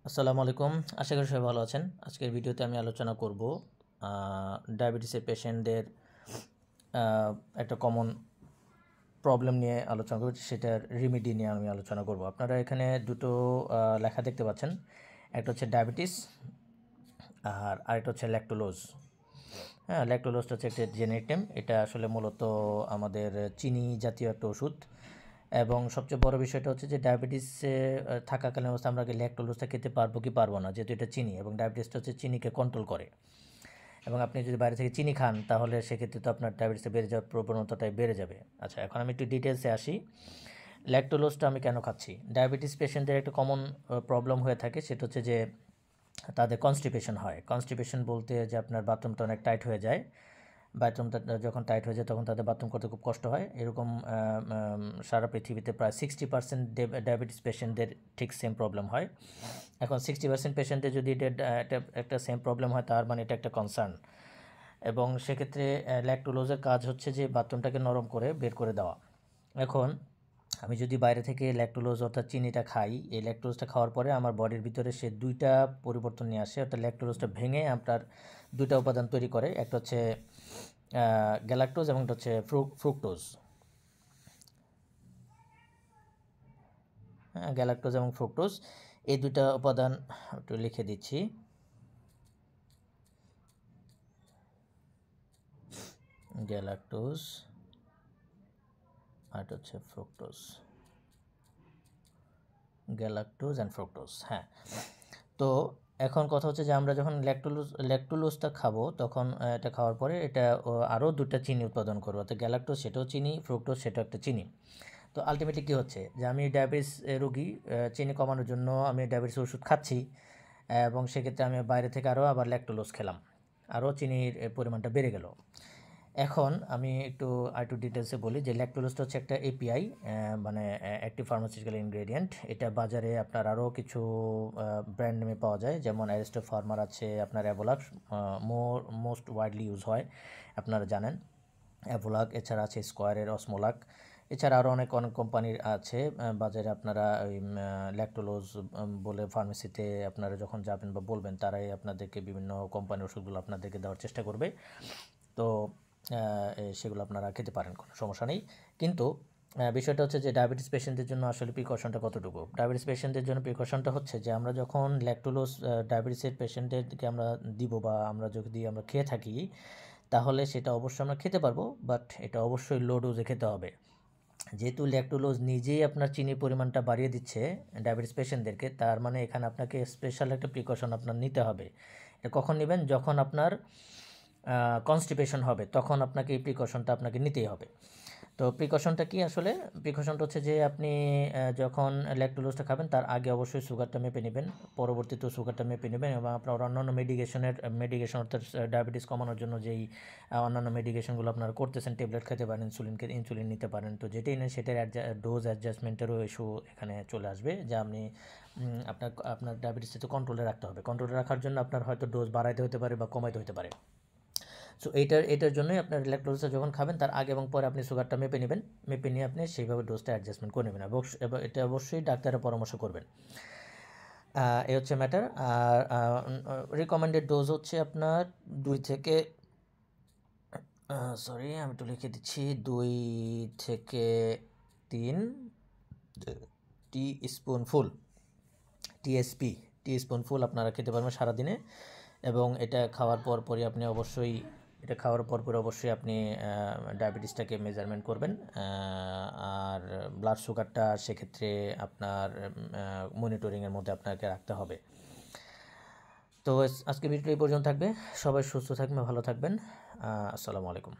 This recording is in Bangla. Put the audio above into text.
আসসালামু আলাইকুম। আশা করি সবাই ভালো আছেন। আজকের ভিডিওতে আমি আলোচনা করব ডায়াবেটিসের পেশেন্টদের একটা কমন প্রবলেম নিয়ে আলোচনা করব, সেটার রেমেডি নিয়ে আমি আলোচনা করব। আপনারা এখানে দুটো লেখা দেখতে পাচ্ছেন, একটা হচ্ছে ডায়াবেটিস আর আরেকটা হচ্ছে ল্যাকটোলোজ। হ্যাঁ, ল্যাকটোলোজটা হচ্ছে একটা জেনেরিক নেম। এটা আসলে মূলত আমাদের চিনি জাতীয় একটা ওষুধ। এবং সবচেয়ে বড় বিষয়টা হচ্ছে যে ডায়াবেটিসে থাকাকালীন অবস্থা আমরা ল্যাকটোলোজটা খেতে পারবো কি পারবো না, যেহেতু এটা চিনি এবং ডায়াবেটিসটা হচ্ছে চিনিকে কন্ট্রোল করে। এবং আপনি যদি বাইরে থেকে চিনি খান তাহলে সেক্ষেত্রে তো আপনার ডায়াবেটিসে বেড়ে যাওয়ার প্রবণতাটাই বেড়ে যাবে। আচ্ছা, এখন আমি একটু ডিটেলসে আসি। ল্যাকটোলোজটা আমি কেন খাচ্ছি? ডায়াবেটিস পেশেন্টদের একটা কমন প্রবলেম হয়ে থাকে, সেটা হচ্ছে যে তাদের কনস্টিপেশন হয়। কনস্টিপেশন বলতে যে আপনার বাথরুমটা অনেক টাইট হয়ে যায়। বাথরুমটা যখন টাইট হয়ে যায় তখন তাদের বাথরুম করতে খুব কষ্ট হয়। এরকম সারা পৃথিবীতে প্রায় 60% ডায়াবেটিস পেশেন্টদের ঠিক সেম প্রবলেম হয়। এখন 60% পেশেন্টের যদি একটা সেম প্রবলেম হয়, তার মানে এটা একটা কনসার্ন। এবং সেক্ষেত্রে ল্যাকটোলোজের কাজ হচ্ছে যে বাথরুমটাকে নরম করে বের করে দেওয়া। এখন আমি যদি বাইরে থেকে ল্যাকটোলোজ অর্থাৎ চিনিটা খাই, এই ল্যাকটোলোজটা খাওয়ার পরে আমার বডির ভিতরে সে দুইটা পরিবর্তন নিয়ে আসে, অর্থাৎ ল্যাকটোলোজটা ভেঙে আপনার দুইটা উপাদান তৈরি করে। একটা হচ্ছে গ্যালাক্টোজ এবং একটা হচ্ছে ফ্রুক্টোজ। হ্যাঁ, গ্যালাক্টোজ এবং ফ্রুক্টোজ এই দুইটা উপাদান একটু লিখে দিচ্ছি। গ্যালাক্টোজ আর এটা হচ্ছে ফ্রুক্টোজ। Galactose and fructose. হ্যাঁ, তো এখন কথা হচ্ছে যে আমরা যখন ল্যাকটোলোজটা খাবো তখন এটা খাওয়ার পরে এটা আরও দুটো চিনি উৎপাদন করবো, অর্থাৎ গ্যালাক্টোজ সেটাও চিনি, ফ্রুক্টোজ সেটাও একটা চিনি। তো আলটিমেটলি কী হচ্ছে যে আমি ডায়াবেটিস রোগী, চিনি কমানোর জন্য আমি ডায়াবেটিস ওষুধ খাচ্ছি এবং সেক্ষেত্রে আমি বাইরে থেকে আবার ল্যাকটোলোজ খেলাম, আরও চিনির পরিমাণটা বেড়ে গেল। এখন আমি একটু ডিটেলসে বলি যে ল্যাকটোলোজটা হচ্ছে একটা এপিআই, মানে অ্যাক্টিভ ফার্মাসিউটিক্যাল ইনগ্রেডিয়েন্ট। এটা বাজারে আপনার আরও কিছু ব্র্যান্ড নেমে পাওয়া যায়, যেমন অ্যারিস্টো ফার্মার আছে, আপনার অ্যাভোলাক মোস্ট ওয়াইডলি ইউজ হয়, আপনারা জানেন অ্যাভোলাক। এছাড়া আছে স্কোয়ারের অসমোলাক। এছাড়া আরও অনেক কোম্পানির আছে বাজারে। আপনারা ওই ল্যাকটোলোজ বলে ফার্মেসিতে আপনারা যখন যাবেন বা বলবেন, তারাই আপনাদেরকে বিভিন্ন কোম্পানির ওষুধগুলো আপনাদেরকে দেওয়ার চেষ্টা করবে। তো সেগুলো আপনারা খেতে পারেন, কোনো সমস্যা নেই। কিন্তু বিষয়টা হচ্ছে যে ডায়াবেটিস পেশেন্টদের জন্য আসলে প্রিকশনটা কতটুকু? ডায়াবেটিস পেশেন্টদের জন্য প্রিকশনটা হচ্ছে যে আমরা যখন ল্যাকটোলোজ ডায়াবেটিসের পেশেন্টদেরকে আমরা দিব বা আমরা যদি আমরা খেয়ে থাকি, তাহলে সেটা অবশ্যই আমরা খেতে পারবো, বাট এটা অবশ্যই লো ডোজে খেতে হবে। যেহেতু ল্যাকটোলোজ নিজেই আপনার চিনির পরিমাণটা বাড়িয়ে দিচ্ছে ডায়াবেটিস পেশেন্টদেরকে, তার মানে এখানে আপনাকে স্পেশাল একটা প্রিকশন আপনার নিতে হবে। এটা কখন নেবেন? যখন আপনার কনস্টিপেশন হবে, তখন আপনাকে এই প্রিকশনটা আপনাকে নিতেই হবে। তো প্রিকশনটা কি আসলে? প্রিকশনটা হচ্ছে যে আপনি যখন ল্যাকটোলোজটা খাবেন তার আগে অবশ্যই সুগারটা মেপে নেবেন, পরবর্তীতেও সুগারটা মেপে নেবেন, এবং আপনার অন্যান্য মেডিকেশন অর্থাৎ ডায়াবেটিস কমানোর জন্য যেই অন্যান্য মেডিকেশনগুলো আপনারা করতেছেন, ট্যাবলেট খেতে পারেন, ইনসুলিন নিতে পারেন। তো যেটাই নেন সেটার ডোজ অ্যাডজাস্টমেন্টেরও ইস্যু এখানে চলে আসবে, যে আপনি আপনার ডায়াবেটিসটা তো কন্ট্রোলে রাখতে হবে। কন্ট্রোলে রাখার জন্য আপনার হয়তো ডোজ বাড়াইতে হতে পারে বা কমাইতে হতে পারে। সো এটার জন্যই আপনার ল্যাকটোজটা যখন খাবেন তার আগে এবং পরে আপনি সুগারটা মেপে নেবেন। মেপে নিয়ে আপনি সেইভাবে ডোজটা অ্যাডজাস্টমেন্ট করে নেবেন, এবং এটা অবশ্যই ডাক্তারের পরামর্শ করবেন। এই হচ্ছে ম্যাটার। আর রিকমেন্ডেড ডোজ হচ্ছে আপনার 2 থেকে সরি আমি একটু লিখে দিচ্ছি, 2 থেকে 3 টিস্পুনফুল টিস্পুনফুল আপনারা খেতে পারবেন সারাদিনে। এবং এটা খাওয়ার পরপরই আপনি অবশ্যই আপনি ডায়াবেটিসটাকে মেজারমেন্ট করবেন। আর ব্লাড সুগারটা সেক্ষেত্রে আপনার মনিটরিংয়ের মধ্যে আপনাকে রাখতে হবে। তো আজকে ভিডিওটি এই পর্যন্ত থাকবে। সবাই সুস্থ থাকবেন, ভালো থাকবেন। আসসালামু আলাইকুম।